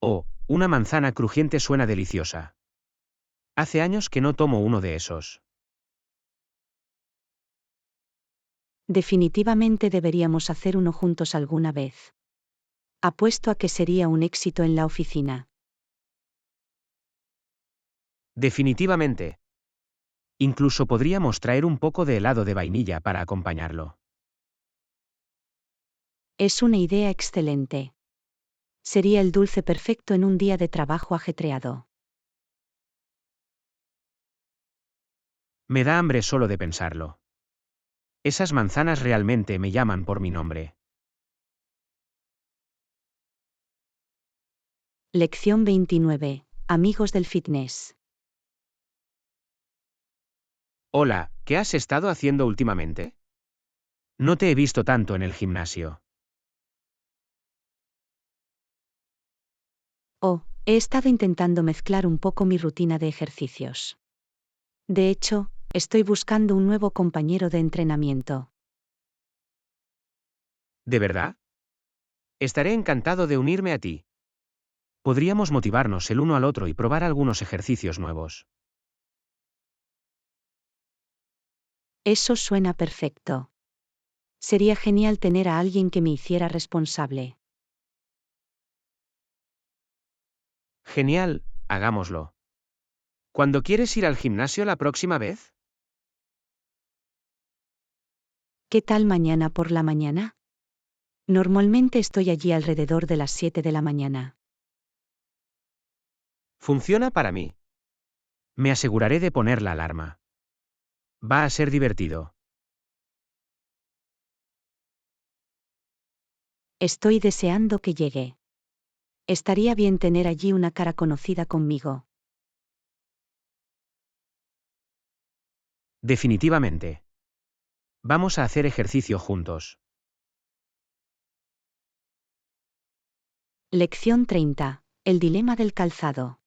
Oh, una manzana crujiente suena deliciosa. Hace años que no tomo uno de esos. Definitivamente deberíamos hacer uno juntos alguna vez. Apuesto a que sería un éxito en la oficina. Definitivamente. Incluso podríamos traer un poco de helado de vainilla para acompañarlo. Es una idea excelente. Sería el dulce perfecto en un día de trabajo ajetreado. Me da hambre solo de pensarlo. Esas manzanas realmente me llaman por mi nombre. Lección 29. Amigos del fitness. Hola, ¿qué has estado haciendo últimamente? No te he visto tanto en el gimnasio. Oh, he estado intentando mezclar un poco mi rutina de ejercicios. De hecho, estoy buscando un nuevo compañero de entrenamiento. ¿De verdad? Estaré encantado de unirme a ti. Podríamos motivarnos el uno al otro y probar algunos ejercicios nuevos. Eso suena perfecto. Sería genial tener a alguien que me hiciera responsable. Genial, hagámoslo. ¿Cuándo quieres ir al gimnasio la próxima vez? ¿Qué tal mañana por la mañana? Normalmente estoy allí alrededor de las 7 de la mañana. Funciona para mí. Me aseguraré de poner la alarma. Va a ser divertido. Estoy deseando que llegue. Estaría bien tener allí una cara conocida conmigo. Definitivamente. Vamos a hacer ejercicio juntos. Lección 30. El dilema del calzado.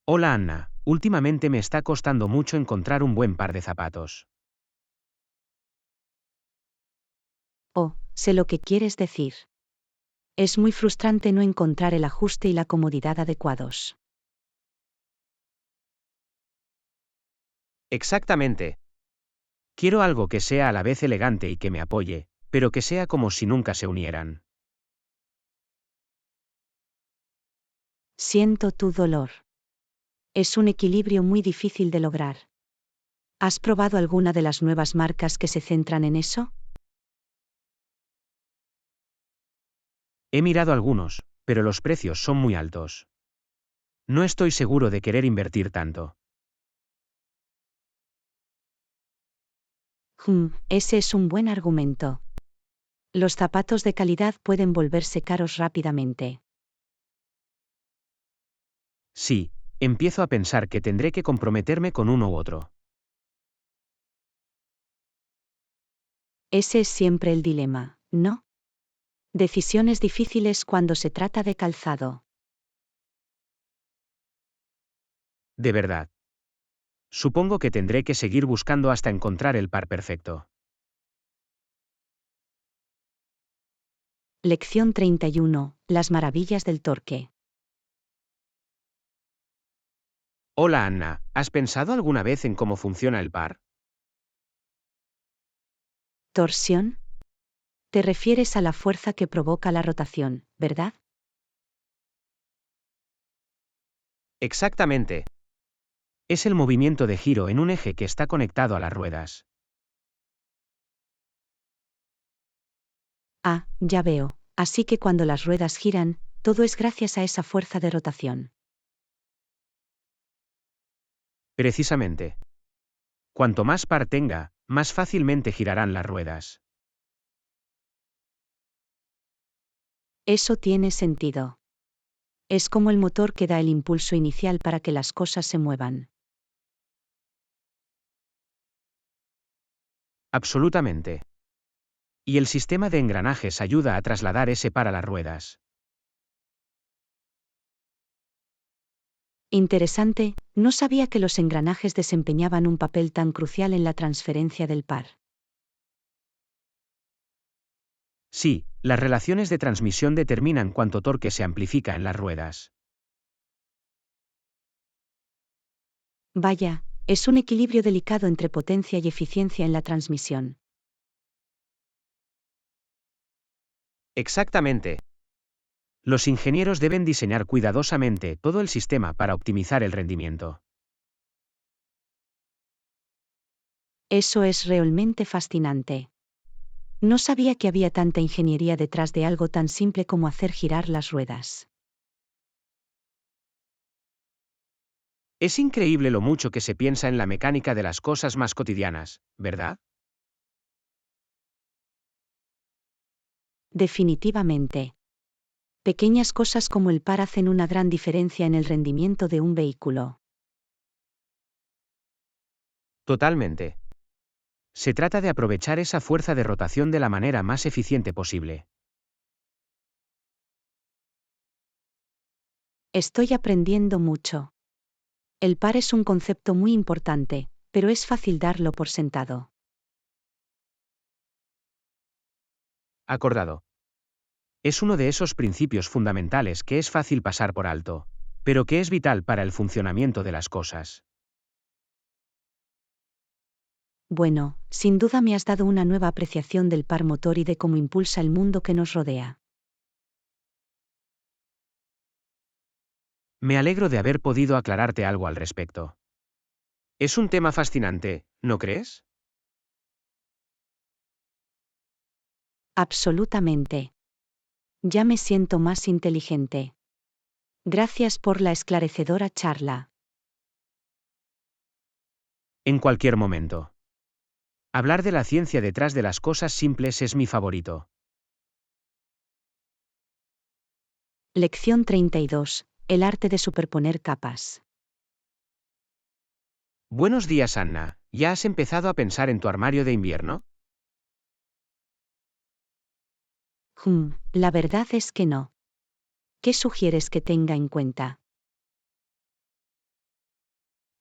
Hola Anna, últimamente me está costando mucho encontrar un buen par de zapatos. Oh, sé lo que quieres decir. Es muy frustrante no encontrar el ajuste y la comodidad adecuados. Exactamente. Quiero algo que sea a la vez elegante y que me apoye, pero que sea como si nunca se unieran. Siento tu dolor. Es un equilibrio muy difícil de lograr. ¿Has probado alguna de las nuevas marcas que se centran en eso? He mirado algunos, pero los precios son muy altos. No estoy seguro de querer invertir tanto. Ese es un buen argumento. Los zapatos de calidad pueden volverse caros rápidamente. Sí, empiezo a pensar que tendré que comprometerme con uno u otro. Ese es siempre el dilema, ¿no? Decisiones difíciles cuando se trata de calzado. De verdad. Supongo que tendré que seguir buscando hasta encontrar el par perfecto. Lección 31. Las maravillas del torque. Hola Anna, ¿has pensado alguna vez en cómo funciona el par? ¿Torsión? Te refieres a la fuerza que provoca la rotación, ¿verdad? Exactamente. Es el movimiento de giro en un eje que está conectado a las ruedas. Ah, ya veo. Así que cuando las ruedas giran, todo es gracias a esa fuerza de rotación. Precisamente. Cuanto más par tenga, más fácilmente girarán las ruedas. Eso tiene sentido. Es como el motor que da el impulso inicial para que las cosas se muevan. Absolutamente. Y el sistema de engranajes ayuda a trasladar ese par a las ruedas. Interesante, no sabía que los engranajes desempeñaban un papel tan crucial en la transferencia del par. Sí, las relaciones de transmisión determinan cuánto torque se amplifica en las ruedas. Vaya, es un equilibrio delicado entre potencia y eficiencia en la transmisión. Exactamente. Los ingenieros deben diseñar cuidadosamente todo el sistema para optimizar el rendimiento. Eso es realmente fascinante. No sabía que había tanta ingeniería detrás de algo tan simple como hacer girar las ruedas. Es increíble lo mucho que se piensa en la mecánica de las cosas más cotidianas, ¿verdad? Definitivamente. Pequeñas cosas como el par hacen una gran diferencia en el rendimiento de un vehículo. Totalmente. Se trata de aprovechar esa fuerza de rotación de la manera más eficiente posible. Estoy aprendiendo mucho. El par es un concepto muy importante, pero es fácil darlo por sentado. Acordado. Es uno de esos principios fundamentales que es fácil pasar por alto, pero que es vital para el funcionamiento de las cosas. Bueno, sin duda me has dado una nueva apreciación del par motor y de cómo impulsa el mundo que nos rodea. Me alegro de haber podido aclararte algo al respecto. Es un tema fascinante, ¿no crees? Absolutamente. Ya me siento más inteligente. Gracias por la esclarecedora charla. En cualquier momento. Hablar de la ciencia detrás de las cosas simples es mi favorito. Lección 32. El arte de superponer capas. Buenos días, Anna. ¿Ya has empezado a pensar en tu armario de invierno? La verdad es que no. ¿Qué sugieres que tenga en cuenta?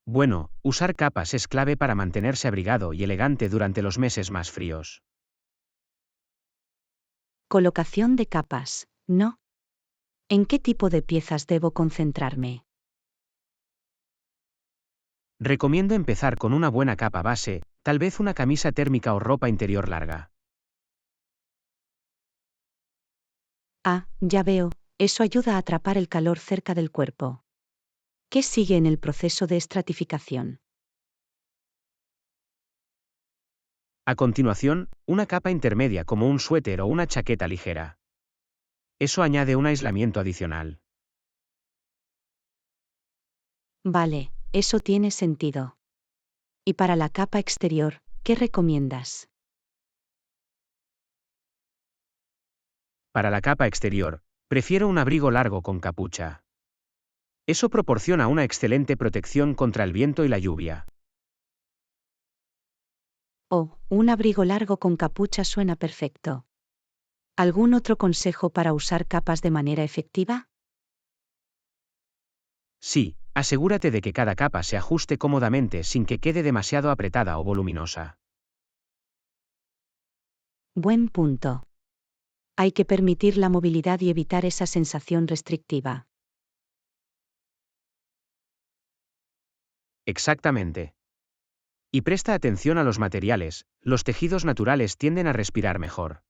Bueno, usar capas es clave para mantenerse abrigado y elegante durante los meses más fríos. Colocación de capas, ¿no? ¿En qué tipo de piezas debo concentrarme? Recomiendo empezar con una buena capa base, tal vez una camisa térmica o ropa interior larga. Ah, ya veo, eso ayuda a atrapar el calor cerca del cuerpo. ¿Qué sigue en el proceso de estratificación? A continuación, una capa intermedia como un suéter o una chaqueta ligera. Eso añade un aislamiento adicional. Vale, eso tiene sentido. Y para la capa exterior, ¿qué recomiendas? Para la capa exterior, prefiero un abrigo largo con capucha. Eso proporciona una excelente protección contra el viento y la lluvia. Oh, un abrigo largo con capucha suena perfecto. ¿Algún otro consejo para usar capas de manera efectiva? Sí, asegúrate de que cada capa se ajuste cómodamente sin que quede demasiado apretada o voluminosa. Buen punto. Hay que permitir la movilidad y evitar esa sensación restrictiva. Exactamente. Y presta atención a los materiales, los tejidos naturales tienden a respirar mejor.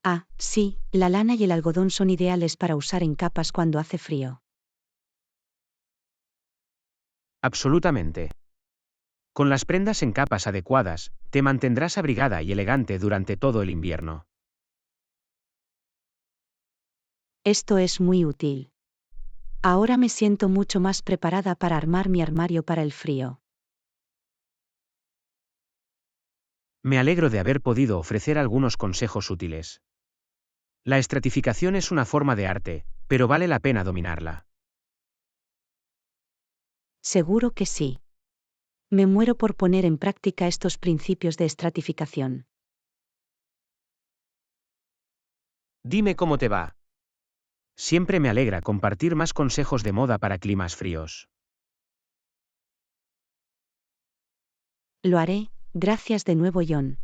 Ah, sí, la lana y el algodón son ideales para usar en capas cuando hace frío. Absolutamente. Con las prendas en capas adecuadas, te mantendrás abrigada y elegante durante todo el invierno. Esto es muy útil. Ahora me siento mucho más preparada para armar mi armario para el frío. Me alegro de haber podido ofrecer algunos consejos útiles. La estratificación es una forma de arte, pero vale la pena dominarla. Seguro que sí. Me muero por poner en práctica estos principios de estratificación. Dime cómo te va. Siempre me alegra compartir más consejos de moda para climas fríos. Lo haré, gracias de nuevo John.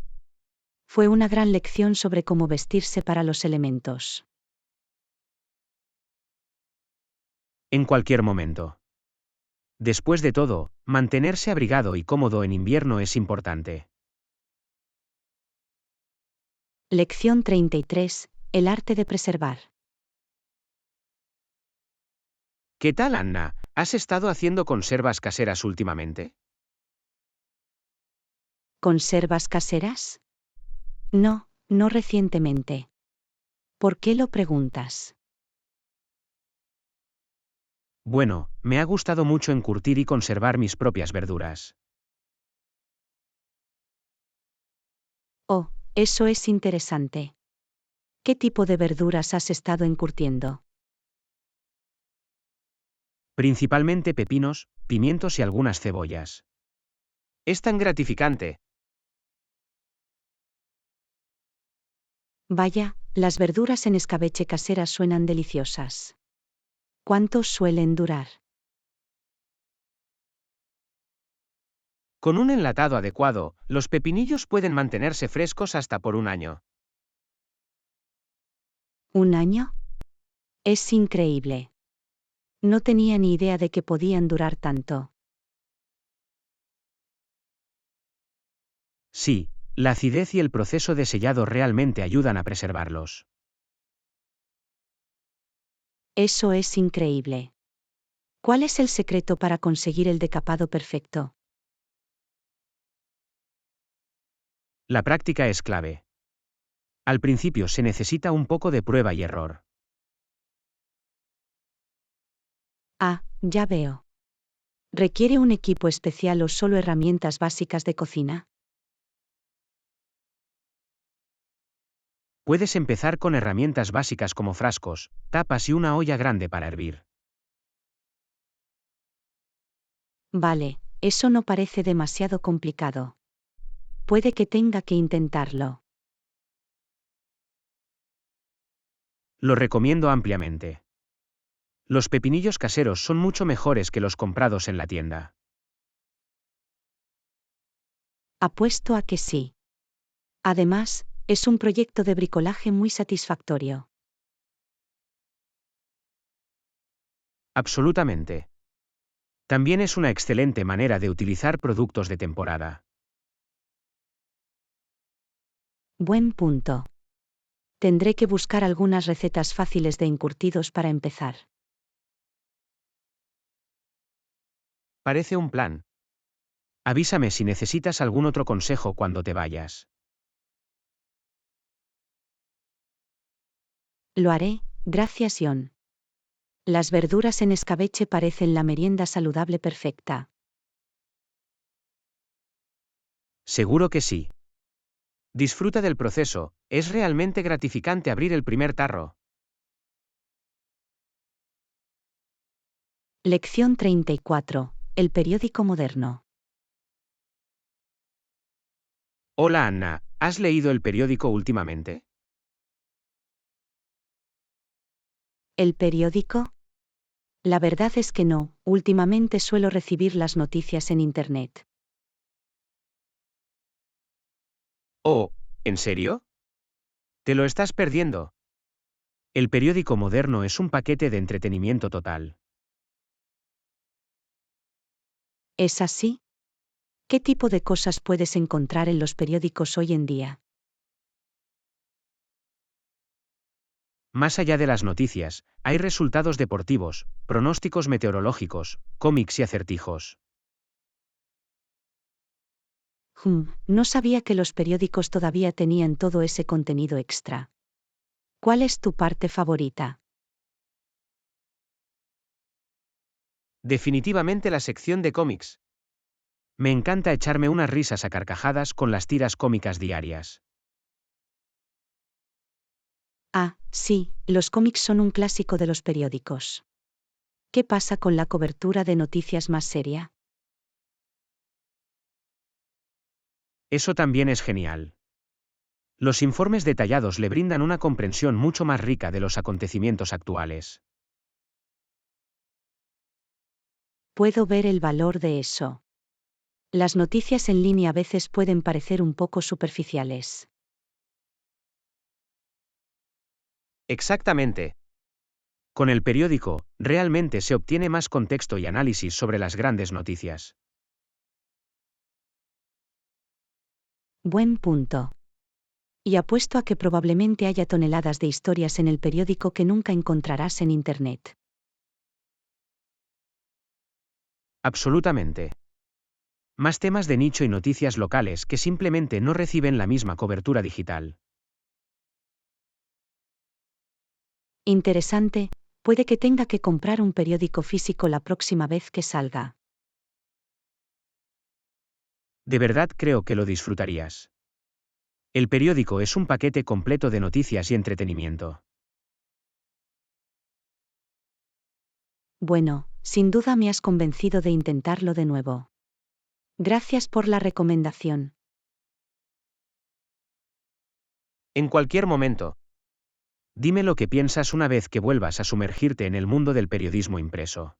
Fue una gran lección sobre cómo vestirse para los elementos. En cualquier momento. Después de todo, mantenerse abrigado y cómodo en invierno es importante. Lección 33. El arte de preservar. ¿Qué tal, Anna? ¿Has estado haciendo conservas caseras últimamente? ¿Conservas caseras? No, no recientemente. ¿Por qué lo preguntas? Bueno, me ha gustado mucho encurtir y conservar mis propias verduras. Oh, eso es interesante. ¿Qué tipo de verduras has estado encurtiendo? Principalmente pepinos, pimientos y algunas cebollas. Es tan gratificante. Vaya, las verduras en escabeche casera suenan deliciosas. ¿Cuánto suelen durar? Con un enlatado adecuado, los pepinillos pueden mantenerse frescos hasta por un año. ¿Un año? Es increíble. No tenía ni idea de que podían durar tanto. Sí, la acidez y el proceso de sellado realmente ayudan a preservarlos. Eso es increíble. ¿Cuál es el secreto para conseguir el decapado perfecto? La práctica es clave. Al principio se necesita un poco de prueba y error. Ah, ya veo. ¿Requiere un equipo especial o solo herramientas básicas de cocina? Puedes empezar con herramientas básicas como frascos, tapas y una olla grande para hervir. Vale, eso no parece demasiado complicado. Puede que tenga que intentarlo. Lo recomiendo ampliamente. Los pepinillos caseros son mucho mejores que los comprados en la tienda. Apuesto a que sí. Además, es un proyecto de bricolaje muy satisfactorio. Absolutamente. También es una excelente manera de utilizar productos de temporada. Buen punto. Tendré que buscar algunas recetas fáciles de encurtidos para empezar. Parece un plan. Avísame si necesitas algún otro consejo cuando te vayas. Lo haré, gracias John. Las verduras en escabeche parecen la merienda saludable perfecta. Seguro que sí. Disfruta del proceso, es realmente gratificante abrir el primer tarro. Lección 34. El periódico moderno. Hola Anna, ¿has leído el periódico últimamente? ¿El periódico? La verdad es que no, últimamente suelo recibir las noticias en Internet. Oh, ¿en serio? Te lo estás perdiendo. El periódico moderno es un paquete de entretenimiento total. ¿Es así? ¿Qué tipo de cosas puedes encontrar en los periódicos hoy en día? Más allá de las noticias, hay resultados deportivos, pronósticos meteorológicos, cómics y acertijos. No sabía que los periódicos todavía tenían todo ese contenido extra. ¿Cuál es tu parte favorita? Definitivamente la sección de cómics. Me encanta echarme unas risas a carcajadas con las tiras cómicas diarias. Ah, sí, los cómics son un clásico de los periódicos. ¿Qué pasa con la cobertura de noticias más seria? Eso también es genial. Los informes detallados le brindan una comprensión mucho más rica de los acontecimientos actuales. Puedo ver el valor de eso. Las noticias en línea a veces pueden parecer un poco superficiales. Exactamente. Con el periódico, realmente se obtiene más contexto y análisis sobre las grandes noticias. Buen punto. Y apuesto a que probablemente haya toneladas de historias en el periódico que nunca encontrarás en Internet. Absolutamente. Más temas de nicho y noticias locales que simplemente no reciben la misma cobertura digital. Interesante, puede que tenga que comprar un periódico físico la próxima vez que salga. De verdad creo que lo disfrutarías. El periódico es un paquete completo de noticias y entretenimiento. Bueno, sin duda me has convencido de intentarlo de nuevo. Gracias por la recomendación. En cualquier momento. Dime lo que piensas una vez que vuelvas a sumergirte en el mundo del periodismo impreso.